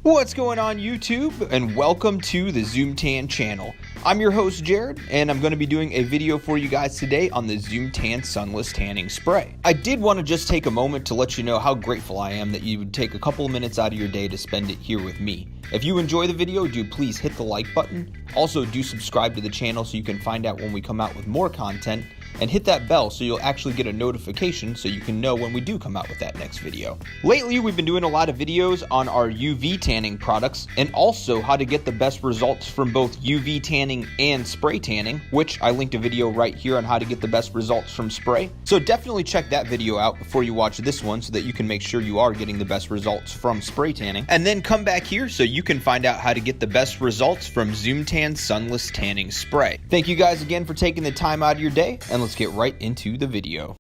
What's going on YouTube, and welcome to the Zoom Tan channel. I'm your host Jared, and I'm going to be doing a video for you guys today on the Zoom Tan Sunless Tanning Spray. I did want to just take a moment to let you know how grateful I am that you would take a couple of minutes out of your day to spend it here with me. If you enjoy the video, do please hit the like button. Also, do subscribe to the channel so you can find out when we come out with more content, and hit that bell so you'll actually get a notification so you can know when we do come out with that next video. Lately, we've been doing a lot of videos on our UV tanning products and also how to get the best results from both UV tanning and spray tanning, which I linked a video right here on how to get the best results from spray. So definitely check that video out before you watch this one so that you can make sure you are getting the best results from spray tanning. And then come back here so you can find out how to get the best results from Zoom Tan Sunless Tanning Spray. Thank you guys again for taking the time out of your day, and let's get right into the video.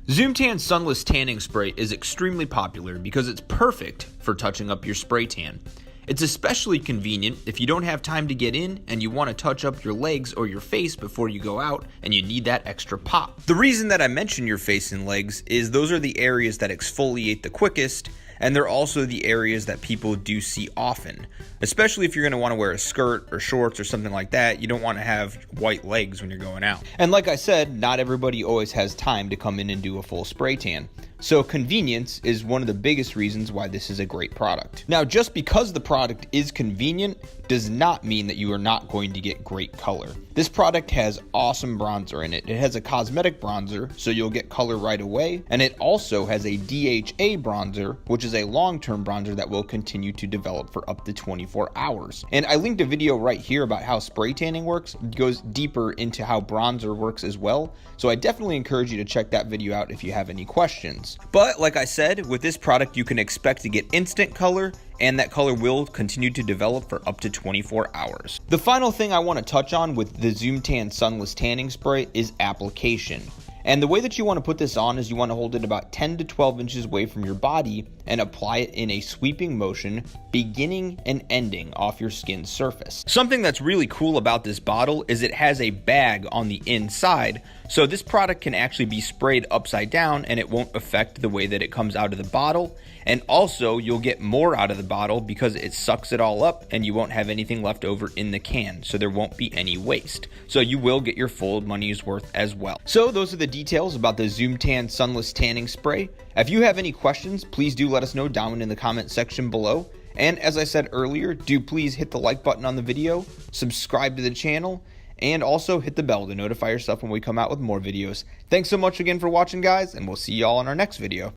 Zoom Tan Sunless Tanning Spray is extremely popular because it's perfect for touching up your spray tan. It's especially convenient if you don't have time to get in and you want to touch up your legs or your face before you go out and you need that extra pop. The reason that I mention your face and legs is those are the areas that exfoliate the quickest, and they're also the areas that people do see often. Especially if you're going to want to wear a skirt or shorts or something like that, you don't want to have white legs when you're going out. And like I said, not everybody always has time to come in and do a full spray tan. So convenience is one of the biggest reasons why this is a great product. Now, just because the product is convenient does not mean that you are not going to get great color. This product has awesome bronzer in it. It has a cosmetic bronzer, so you'll get color right away. And it also has a DHA bronzer, which is a long-term bronzer that will continue to develop for up to 24 hours. And I linked a video right here about how spray tanning works. It goes deeper into how bronzer works as well. So I definitely encourage you to check that video out if you have any questions. But like I said, with this product you can expect to get instant color, and that color will continue to develop for up to 24 hours. The final thing I want to touch on with the Zoom Tan Sunless Tanning Spray is application. And the way that you want to put this on is you want to hold it about 10 to 12 inches away from your body and apply it in a sweeping motion, beginning and ending off your skin surface. Something that's really cool about this bottle is it has a bag on the inside, so this product can actually be sprayed upside down and it won't affect the way that it comes out of the bottle. And also, you'll get more out of the bottle because it sucks it all up and you won't have anything left over in the can, so there won't be any waste. So you will get your full money's worth as well. So those are the details about the Zoom Tan Sunless Tanning Spray. If you have any questions, please do let us know down in the comment section below. And as I said earlier, do please hit the like button on the video, subscribe to the channel, and also hit the bell to notify yourself when we come out with more videos. Thanks so much again for watching, guys, and we'll see y'all in our next video.